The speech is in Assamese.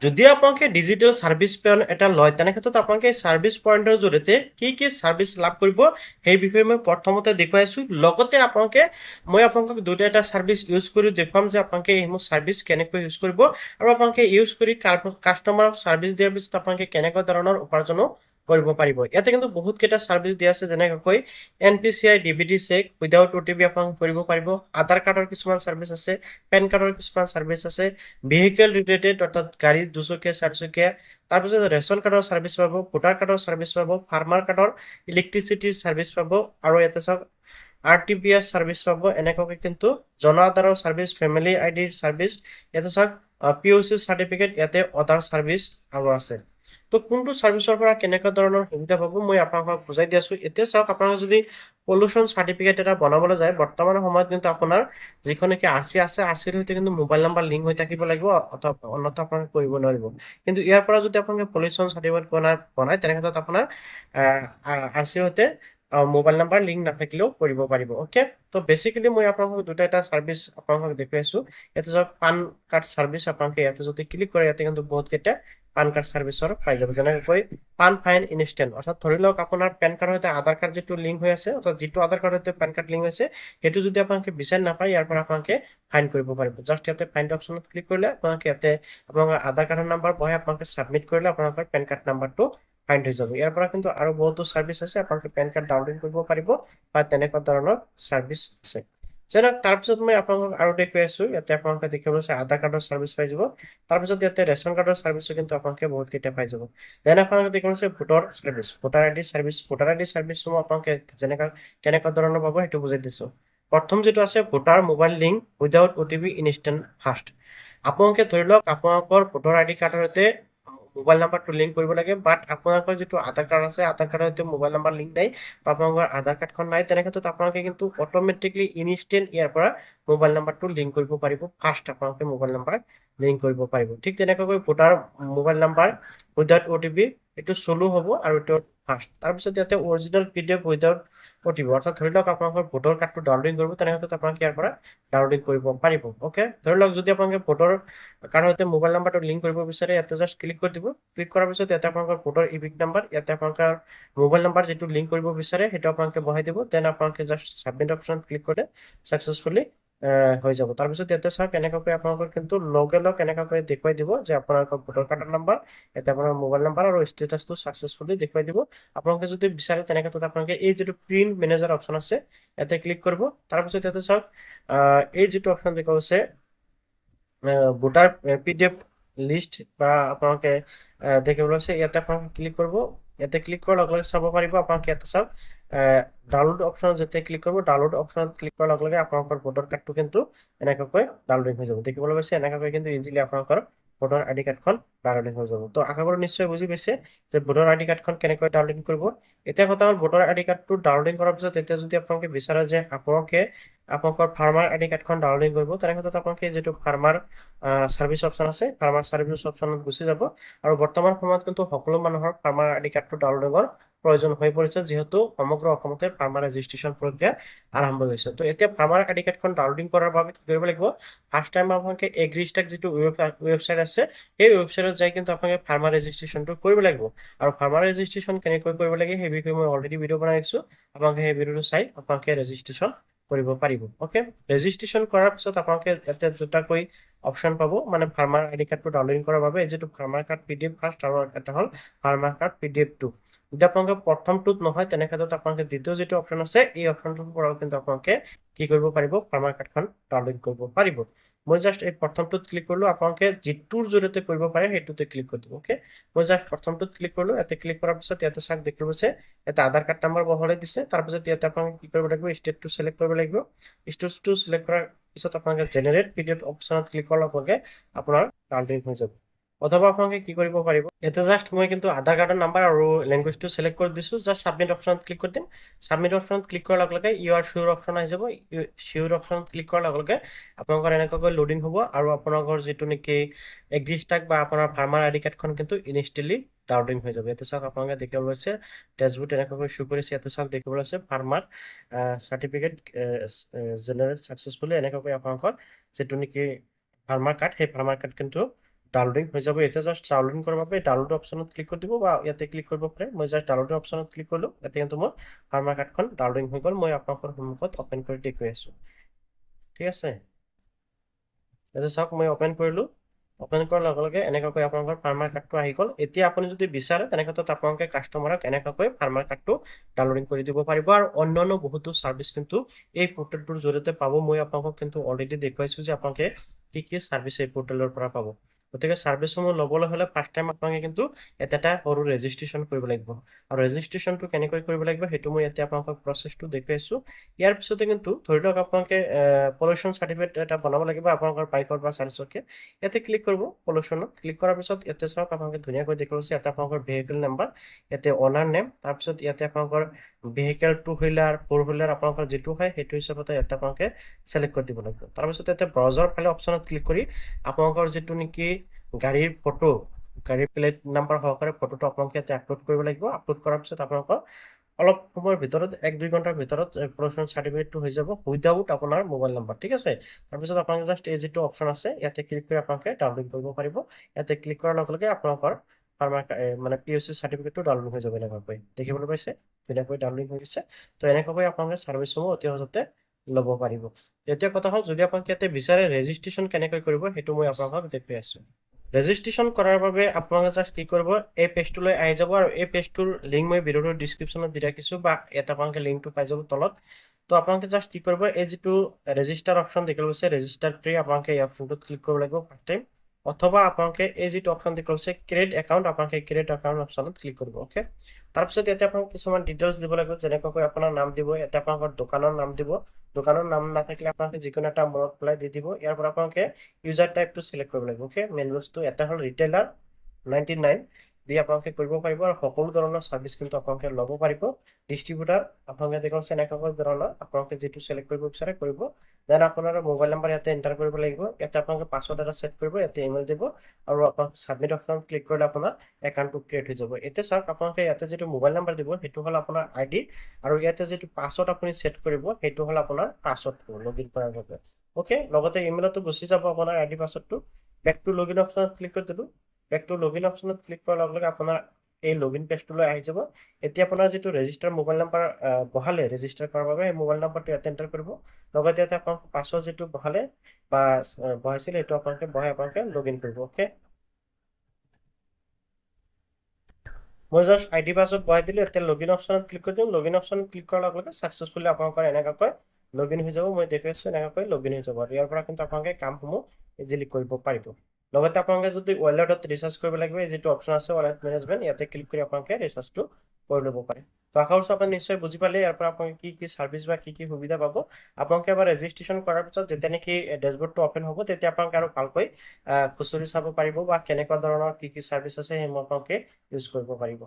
যদি আপোনালোকে ডিজিটেল ছাৰ্ভিচ পইণ্ট এটা লয় তেনে ক্ষেত্ৰত আপোনালোকে ছাৰ্ভিচ পইণ্টৰ জৰিয়তে কি ছাৰ্ভিচ লাভ কৰিব সেই বিষয়ে মই প্ৰথমতে দেখুৱাইছো লগতে মই আপোনালোকক দুটা এটা ছাৰ্ভিচ ইউজ কৰি দেখুৱাম যে আপোনালোকে এইসমূহ ছাৰ্ভিচ কেনেকৈ ইউজ কৰিব আৰু আপোনালোকে ইউজ কৰি কাষ্টমাৰক ছাৰ্ভিচ দিয়াৰ পিছত আপোনালোকে কেনেকুৱা ধৰণৰ উপাৰ্জনো কৰিব পাৰিব ইয়াতে কিন্তু বহুত কেইটা ছাৰ্ভিচ দিয়া আছে যেনেকৈ NPCI DBT check without OTP আপোনালোকে কৰিব পাৰিব আধাৰ কাৰ্ডৰ কিছুমান ছাৰ্ভিচ আছে পেন কাৰ্ডৰ কিছুমান ছাৰ্ভিচ আছে ভেহিকেল ৰিলেটেড অৰ্থাৎ গাড়ী দুচকীয়া চাৰিচকীয়া তাৰপিছত ৰেচন কাৰ্ডৰ ছাৰ্ভিচ পাব ভোটাৰ কাৰ্ডৰ ছাৰ্ভিচ পাব ফাৰ্মাৰ কাৰ্ডৰ ইলেক্ট্ৰিচিটিৰ ছাৰ্ভিচ পাব আৰু ইয়াতে চাওক RTPS ছাৰ্ভিচ পাব এনেকুৱাকৈ কিন্তু জন আধাৰৰ ছাৰ্ভিচ ফেমিলি আইডিৰ ছাৰ্ভিচ ইয়াতে চাওক POC চাৰ্টিফিকেট ইয়াতে আধাৰ ছাৰ্ভিচ আৰু আছে তো কোনটো ছাৰ্ভিচৰ পৰা কেনেকুৱা ধৰণৰ সুবিধা পাব মই আপোনালোকক বুজাই দি আছো এতিয়া চাওক আপোনালোকে যদি পলিউশ্যন চাৰ্টিফিকেট এটা বনাবলৈ যায় বৰ্তমান সময়ত কিন্তু আপোনাৰ যিখন নেকি RC আছে RCৰ সৈতে কিন্তু মোবাইল নাম্বাৰ লিংক হৈ থাকিব লাগিব অথবা অন্যথা আপোনালোকে কৰিব নোৱাৰিব কিন্তু ইয়াৰ পৰা যদি আপোনালোকে পলিউশ্যন চাৰ্টিফিকেট বনায় তেনে ক্ষেত্ৰত আপোনাৰ RCৰ সৈতে মোবাইল নাম্বাৰ লিংক নাথাকিলেও কৰিব পাৰিব ওকে তো বেসিক্যালি মই আপোনালোকক দুটা এটা ছাৰ্ভিচ আপোনালোকক দেখুৱাই আছো ইয়াতে চাওক পান কাৰ্ড ছাৰ্ভিচ আপোনালোকে ইয়াতে যদি ক্লিক কৰে ইয়াতে কিন্তু বহুত কেইটা পান কাৰ্ড ছাৰ্ভিচৰ পাই যাব যেনেকৈ পান ফাইন ইনষ্টেণ্ট অৰ্থাৎ ধৰি লওক আপোনাৰ পেন কাৰ্ডৰ সৈতে আধাৰ কাৰ্ড যিটো লিংক হৈ আছে অৰ্থাৎ যিটো আধাৰ কাৰ্ডৰ সৈতে পেন কাৰ্ড লিংক হৈছে সেইটো যদি আপোনালোকে বিচাৰি নাপায় ইয়াৰ পৰা আপোনালোকে ফাইন কৰিব পাৰিব জাষ্ট ইয়াতে ফাইন অপশ্যনত ক্লিক কৰিলে আপোনালোকে ইয়াতে আপোনালোকৰ আধাৰ কাৰ্ডৰ নাম্বাৰ বহাই আপোনালোকে সাবমিট কৰিলে আপোনালোকৰ পেন কাৰ্ড নাম্বাৰটো ফাইণ্ড হৈ যাব ইয়াৰ পৰা কিন্তু আৰু বহুতো ছাৰ্ভিচ আছে আপোনালোকে পেন কাৰ্ড ডাউনলোড কৰিব পাৰিব বা তেনেকুৱা ধৰণৰ ছাৰ্ভিচ আছে যেনক তাৰপিছত মই আপোনালোকক আৰু দেখুৱাই আছো ইয়াতে আপোনালোকে দেখিব আছে আধাৰ কাৰ্ডৰ ছাৰ্ভিচ পাই যাব তাৰপিছত ইয়াতে ৰেচন কাৰ্ডৰ ছাৰ্ভিচো কিন্তু আপোনালোকে বহুত কেইটা পাই যাব দেন আপোনালোকে দেখিব আছে ভোটাৰ ছাৰ্ভিচ ভোটাৰ আইডি ছাৰ্ভিচসমূহ আপোনালোকে যেনেকা কেনেকুৱা ধৰণৰ পাব সেইটো বুজাই দিছো প্ৰথম যেটো আছে voter mobile link without OTP instant fast আপোনালোকে ধৰি লওক আপোনালোকৰ ভোটাৰ আইডি কাৰ্ডৰ সৈতে মোবাইল নাম্বাৰটো লিংক কৰিব লাগে বাট আপোনালোকৰ যেটো আধাৰ কাৰ্ড আছে আধাৰ কাৰ্ডৰ সৈতে মোবাইল নাম্বাৰ লিংক নাই বা আপোনালোকৰ আধাৰ কাৰ্ডখন নাই তেনে ক্ষেত্ৰত আপোনালোকে কিন্তু অটোমেটিকলি ইনষ্টেণ্ট ইয়াৰ পৰা মোবাইল নাম্বাৰটো লিংক কৰিব পাৰিব ফাষ্ট আপোনালোকে মোবাইল নাম্বাৰ লিংক কৰিব পাৰিব ঠিক তেনেকৈ voter mobile number without OTP এটো সোলো হ'ব আৰু এটো ফাষ্ট তাৰপিছত ইয়াতে অৰিজিনাল PDF উইদাউট OTP অৰ্থাৎ ধৰি লওক আপোনালোকৰ ভোটাৰ কাৰ্ডটো ডাউনলোড কৰিব তেনে ক্ষেত্ৰত আপোনালোকে ইয়াৰ পৰা ডাউনলোড কৰিব পাৰিব ওকে ধৰি লওক যদি আপোনালোকে ভোটাৰ কাৰ্ডৰ সৈতে মোবাইল নাম্বাৰটো লিংক কৰিব বিচাৰে ইয়াতে জাষ্ট ক্লিক কৰি দিব ক্লিক কৰাৰ পিছত ইয়াতে আপোনালোকৰ ভোটাৰ ইপিক নাম্বাৰ ইয়াতে আপোনালোকৰ মোবাইল নাম্বাৰ যেটো লিংক কৰিব বিচাৰে সেইটো আপোনালোকে বহাই দিব দেন আপোনালোকে জাষ্ট সাবমিট অপশ্যন ক্লিক কৰিলে সাকসেসফুলি হৈ যাব তাৰপিছত ইয়াতে চাওক এনেকৈ আপোনালোকৰ কিন্তু লগ এনেকৈ দেখুৱাই দিব যে আপোনালোকৰ ভোটাৰ কাৰ্ডৰ নাম্বাৰ ইয়াতে আপোনাৰ মোবাইল নাম্বাৰ আৰু ষ্টেটাসটো সাকসেসফুলি দেখুৱাই দিব আপোনালোকে যদি বিচাৰে তেনে ক্ষেত্ৰত আপোনালোকে এই যেটো প্ৰিন্ট মেনেজাৰ অপশ্যন আছে ইয়াতে ক্লিক কৰিব তাৰপিছত ইয়াতে চাওক এই যেটো অপশ্যন দেখা আছে ভোটাৰ PDF লিষ্ট বা আপোনালোকে দেখিবলৈ আছে ইয়াতে আপোনালোকে ক্লিক কৰিব ইয়াতে ক্লিক কৰাৰ লগে লগে চাব পাৰিব আপোনালোকে ইয়াতে চাওক ডাউনলোড অপশ্যন যেতে ক্লিক কৰিব ডাউনলোড অপশ্যনত ক্লিক কৰাৰ লগে লগে আপোনালোকৰ ভোটাৰ কাৰ্ডটো কিন্তু এনেকৈ ডাউনলোড হৈ যাব দেখিবলৈ পাইছে এনেকৈ কিন্তু ইজিলি আপোনালোকৰ ভোটাৰ আইডি কাৰ্ডখন ডাউনলোড হৈ যাব তো আশা কৰো নিশ্চয় বুজি পাইছে যে ভোটাৰ আইডি কাৰ্ডখন কেনেকৈ ডাউনলোড কৰিব এতিয়া কথা হ'ল ভোটাৰ আইডি কাৰ্ডটো ডাউনলোড কৰাৰ পিছত এতিয়া যদি আপোনালোকে বিচাৰে যে আপোনালোকৰ ফাৰ্মাৰ আইডি কাৰ্ডখন ডাউনলোড কৰিব তেনে ক্ষেত্ৰত আপোনালোকে যেটো ফাৰ্মাৰ সাৰ্ভিস অপশ্যন আছে ফাৰ্মাৰ সাৰ্ভিস অপশ্যনত গুচি যাব আৰু বৰ্তমান সময়ত কিন্তু সকলো মানুহৰ ফাৰ্মাৰ আইডি কাৰ্ডটো ডাউনলোডৰ প্ৰয়োজন হৈ পৰিছে যেহেতু সমগ্ৰ অসমতে ফাৰ্মাৰ ৰেজিষ্ট্ৰেচন প্ৰক্ৰিয়া আৰম্ভ হৈছে তো এতিয়া ফাৰ্মাৰ আইডি কাৰ্ডখন ডাউনলোড কৰাৰ বাবে কি কৰিব লাগিব ফাৰ্স্ট টাইম আপোনালোকে এগ্ৰিষ্টাক যেটো ওয়েবসাইট আছে এই ওয়েবসাইটত যাই কিন্তু আপোনালোকে ফাৰ্মাৰ ৰেজিষ্ট্ৰেচনটো কৰিব লাগিব আৰু ফাৰ্মাৰ ৰেজিষ্ট্ৰেচন কেনেকৈ কৰিব লাগে সেই বিষয়ে মই অলৰেডি ভিডিও বনাই দিছো আপোনালোকে সেই ভিডিওটো চাই আপোনালোকে ৰেজিষ্ট্ৰেচন কৰিব পাৰিব ওকে ৰেজিষ্ট্ৰেচন কৰাৰ পিছত আপোনালোকে এটা দুটাকৈ অপশ্যন পাব মানে ফাৰ্মাৰ আইডি কাৰ্ডটো ডাউনলোড কৰাৰ বাবে যেটো ফাৰ্মাৰ কাৰ্ড PDF ফাৰ্স্ট আৰু এটা হ'ল ফাৰ্মাৰ কাৰ্ড PDF 2 যদি আপোনালোকে প্ৰথমটোত নহয় তেনে ক্ষেত্ৰত আপোনালোকে দ্বিতীয় যেটো অপশ্যন আছে এই অপশ্যনটোৰ পৰাও কিন্তু আপোনালোকে কি কৰিব পাৰিব ফাৰ্মাৰ কাৰ্ডখন ডাউনলোড কৰিব পাৰিব মই জাষ্ট এই প্ৰথমটোত ক্লিক কৰিলো আপোনালোকে যেটোৰ জৰিয়তে কৰিব পাৰে হেতুতে ক্লিক কৰি দিব ওকে মই জাষ্ট প্ৰথমটোত ক্লিক কৰিলো এতে ক্লিক কৰাৰ পিছত ইয়াতে চাক দেখিব আছে এটা আধাৰ কাৰ্ড নাম্বাৰ বহলাই দিছে তাৰ পিছত ইয়াতে আপোনালোকে কি কৰিব লাগিব ষ্টেটটো সিলেক্ট কৰিব লাগিব ষ্টেটটো সিলেক্ট কৰাৰ পিছত আপোনালোকে জেনাৰেট PDF অপশ্যনত ক্লিক কৰাৰ লগে লগে আপোনাৰ ডাউনলোড হৈ যাব অথবা আপোনালোকে কি কৰিব পাৰিব এটা জাষ্ট মই কিন্তু আধাৰ কাৰ্ডৰ নাম্বাৰ আৰু ল্যাঙ্গুৱেজটো সিলেক্ট কৰি দিছো জাষ্ট সাবমিট অপশ্যনত ক্লিক কৰি দিম সাবমিট অপশ্যনত ক্লিক কৰাৰ লগে লগে ইউ আৰ শিওৰ অপশ্যন আহি যাব শিওৰ অপশ্যনত ক্লিক কৰাৰ লগে লগে আপোনালোকৰ এনেকৈ লোডিং হ'ব আৰু আপোনালোকৰ যেটো নেকি এগ্ৰিষ্টাক বা আপোনাৰ ফাৰ্মাৰ আইডি কাৰ্ডখন কিন্তু ইনষ্টেন্টলি ডাউনলোডিং হৈ যাব ইয়াতে চাওক আপোনালোকে দেখিবলৈ পাইছে ড্যাশবোৰ্ড এনেকৈ শো কৰিছে ইয়াতে চাওক দেখিবলৈ আছে ফাৰ্মাৰ সাৰ্টিফিকেট জেনাৰেট সাকসেসফুলি এনেকৈ আপোনালোকৰ যেটো নেকি ফাৰ্মাৰ কাৰ্ড সেই ফাৰ্মাৰ কাৰ্ড কিন্তু ডাউনলোডিং হৈ যাব এতিয়া জাষ্ট ডাউনলোডিং কৰাৰ বাবে ডাউনলোড অপশ্যনত ক্লিক কৰি দিব বা ইয়াতে ক্লিক কৰিব পাৰে মই জাষ্ট ডাউনলোড অপশ্যনত ক্লিক কৰিলোঁ এতিয়া কিন্তু মোৰ ফাৰ্মাৰ কাৰ্ডখন ডাউনলোডিং হৈ গ'ল মই আপোনালোকৰ সন্মুখত অপেন কৰি দেখুৱাই আছোঁ ঠিক আছে এতিয়া চাওক মই অপেন কৰিলোঁ অপেন কৰাৰ লগে লগে এনেকুৱাকৈ আপোনালোকৰ ফাৰ্মাৰ কাৰ্ডটো আহি গ'ল এতিয়া আপুনি যদি বিচাৰে তেনেক্ষেত্ৰত আপোনালোকে কাষ্টমাৰক এনেকুৱাকৈ ফাৰ্মাৰ কাৰ্ডটো ডাউনলোডিং কৰি দিব পাৰিব আৰু অন্যান্য বহুতো ছাৰ্ভিচ কিন্তু এই পৰ্টেলটোৰ জৰিয়তে পাব মই আপোনালোকক কিন্তু অলৰেডি দেখুৱাইছোঁ যে আপোনালোকে কি ছাৰ্ভিচ এই পৰ্টেলৰ পৰা পাব গতিকে ছাৰ্ভিচসমূহ ল'বলৈ হ'লে ফাৰ্ষ্ট টাইম আপোনালোকে কিন্তু এটা সৰু ৰেজিষ্ট্ৰেশ্যন কৰিব লাগিব আৰু ৰেজিষ্ট্ৰেশ্যনটো কেনেকৈ কৰিব লাগিব সেইটো মই এতিয়া আপোনালোকক প্ৰচেছটো দেখুৱাইছোঁ ইয়াৰ পিছতে কিন্তু ধৰি লওক আপোনালোকে পলিউশ্যন চাৰ্টিফিকেট এটা বনাব লাগিব আপোনালোকৰ বাইকৰ বা চাৰ্জতকে ইয়াতে ক্লিক কৰিব পলিউশ্যনত ক্লিক কৰাৰ পিছত ইয়াতে চাওক আপোনালোকে ধুনীয়াকৈ দেখুৱাইছে ইয়াতে আপোনালোকৰ ভেহিকেল নাম্বাৰ ইয়াতে অনাৰ নেম তাৰপিছত ইয়াতে আপোনালোকৰ ভেহিকেল 2 হুইলাৰ 4 হুইলাৰ আপোনালোকৰ যিটো হয় সেইটো হিচাপতে ইয়াতে আপোনালোকে চিলেক্ট কৰি দিব লাগিব তাৰপিছত ইয়াতে ব্ৰাউজাৰ ফালে অপশ্যনত ক্লিক কৰি আপোনালোকৰ যিটো নেকি গাড়ীৰ ফটো গাড়ীৰ প্লেট নাম্বাৰ সহকাৰে ফটোটো আপোনালোকে ইয়াতে আপলোড কৰিব লাগিব আপলোড কৰাৰ পিছত আপোনালোকৰ অলপ সময়ৰ ভিতৰত 1-2 ঘণ্টাৰ ভিতৰত পলিউশ্যন চাৰ্টিফিকেটটো হৈ যাব উইদাউট আপোনাৰ মোবাইল নাম্বাৰ ঠিক আছে তাৰপিছত আপোনালোকে জাষ্ট এই যিটো অপশ্যন আছে ইয়াতে ক্লিক কৰি আপোনালোকে ডাউনলোড কৰিব পাৰিব ইয়াতে ক্লিক কৰাৰ লগে লগে আপোনালোকৰ ফাৰ্মাৰ মানে POC চাৰ্টিফিকেটটো ডাউনলোড হৈ যাব এনেকুৱাকৈ দেখিবলৈ পাইছে ধুনীয়াকৈ ডাউনলোড হৈ গৈছে তো এনেকুৱাকৈ আপোনালোকে ছাৰ্ভিচসমূহ অতি সহজতে ল'ব পাৰিব এতিয়া কথা হ'ল যদি আপোনালোকে ইয়াতে বিচাৰে ৰেজিষ্ট্ৰেশ্যন কেনেকৈ কৰিব সেইটো মই আপোনালোকক দেখুৱাই আছোঁ ৰেজিষ্ট্ৰেশ্যন কৰাৰ বাবে আপোনালোকে জাষ্ট কি কৰিব এই পেজটোলৈ আহি যাব আৰু এই পেজটোৰ লিংক মই ভিডিঅ'টোৰ ডিছক্ৰিপশ্যনত দি ৰাখিছোঁ বা ইয়াত আপোনালোকে লিংকটো পাই যাব তলত তো আপোনালোকে জাষ্ট কি কৰিব এই যিটো ৰেজিষ্টাৰ অপশ্যন দেখিব গৈছে ৰেজিষ্টাৰ ট্ৰী আপোনালোকে এই অপশ্যনটোত ক্লিক কৰিব লাগিব ফাৰ্ষ্ট টাইম অথবা আপোনালোকে এই যিটো অপশ্যন দেখিব গৈছে ক্ৰিয়েট একাউণ্ট আপোনালোকে ক্ৰিয়েট একাউণ্ট অপশ্যনত ক্লিক কৰিব অ'কে তাৰপিছত ইয়াতে আপোনালোকে কিছুমান ডিটেইলছ দিব লাগিব যেনেকৈ আপোনাৰ নাম দিব ইয়াতে আপোনালোকৰ দোকানৰ নাম দিব দোকানৰ নাম নাথাকিলে আপোনালোকে যিকোনো এটা মনত পেলাই দি দিব ইয়াৰ পৰা আপোনালোকে ইউজাৰ টাইপটো চিলেক্ট কৰিব লাগিব অ'কে মেইন বস্তু এটা হ'ল ৰিটেইলাৰ 99 দি আপোনালোকে কৰিব পাৰিব আৰু সকলো ধৰণৰ ছাৰ্ভিচ কিন্তু আপোনালোকে ল'ব পাৰিব ডিষ্ট্ৰিবিউটাৰ আপোনালোকে দেখোন এনেকুৱাকৈ ধৰণৰ আপোনালোকে যিটো চিলেক্ট কৰিব বিচাৰে কৰিব দেন আপোনাৰ মোবাইল নাম্বাৰ ইয়াতে এণ্টাৰ কৰিব লাগিব ইয়াতে আপোনালোকে পাছৱৰ্ড এটা ছেট কৰিব ইয়াতে ইমেইল দিব আৰু আপোনালোকে ছাবমিট অপশ্যন ক্লিক কৰিলে আপোনাৰ একাউণ্টটো ক্ৰিয়েট হৈ যাব এতিয়া চাওক আপোনালোকে ইয়াতে যিটো মোবাইল নাম্বাৰ দিব সেইটো হ'ল আপোনাৰ ID আৰু ইয়াতে যিটো পাছৱৰ্ড আপুনি ছেট কৰিব সেইটো হ'ল আপোনাৰ পাছৱৰ্ডটো লগইন কৰাৰ বাবে অ'কে লগতে ইমেইলতো গুচি যাব আপোনাৰ ID পাছৱৰ্ডটো বেক টু লগইন অপশ্যনত ক্লিক কৰি দিলোঁ বেক টু লগইন অপশ্যনত ক্লিক কৰাৰ লগে লগে আপোনাৰ এই লগইন পেজটোলৈ আহি যাব এতিয়া আপোনাৰ যিটো ৰেজিষ্টাৰ মোবাইল নাম্বাৰ বহালে ৰেজিষ্টাৰ কৰাৰ বাবে এই মোবাইল নাম্বাৰটো ইয়াতে এণ্টাৰ কৰিব লগতে ইয়াতে আপোনাৰ পাছৱৰ্ড যিটো বহালে বা বহাইছিলে সেইটো আপোনালোকে লগইন কৰিব অ'কে মই জাষ্ট ID পাছৱৰ্ড বহাই দিলোঁ এতিয়া লগইন অপশ্যনত ক্লিক কৰি দিম লগইন অপশ্যনত ক্লিক কৰাৰ লগে লগে ছাকচেছফুলি আপোনালোকৰ এনেকুৱাকৈ লগইন হৈ যাব মই দেখুৱাইছোঁ এনেকুৱাকৈ লগইন হৈ যাব আৰু ইয়াৰ পৰা কিন্তু আপোনালোকে কামসমূহ ইজিলি কৰিব পাৰিব লগতে আপোনালোকে যদি ৱালেটত ৰিচাৰ্জ কৰিব লাগিব এই যিটো অপশ্যন আছে ৱালেট মেনেজমেণ্ট ইয়াতে ক্লিক কৰি আপোনালোকে ৰিচাৰ্জটো কৰি ল'ব পাৰে তো আশা কৰিছোঁ আপুনি নিশ্চয় বুজি পালে ইয়াৰ পৰা আপোনালোকে কি ছাৰ্ভিচ বা কি সুবিধা পাব আপোনালোকে এবাৰ ৰেজিষ্ট্ৰেশ্যন কৰাৰ পিছত যেতিয়া নেকি ডেছবৰ্ডটো অপেন হ'ব তেতিয়া আপোনালোকে আৰু ভালকৈ খুচৰি চাব পাৰিব বা কেনেকুৱা ধৰণৰ কি ছাৰ্ভিচ আছে সেইসমূহ আপোনালোকে ইউজ কৰিব পাৰিব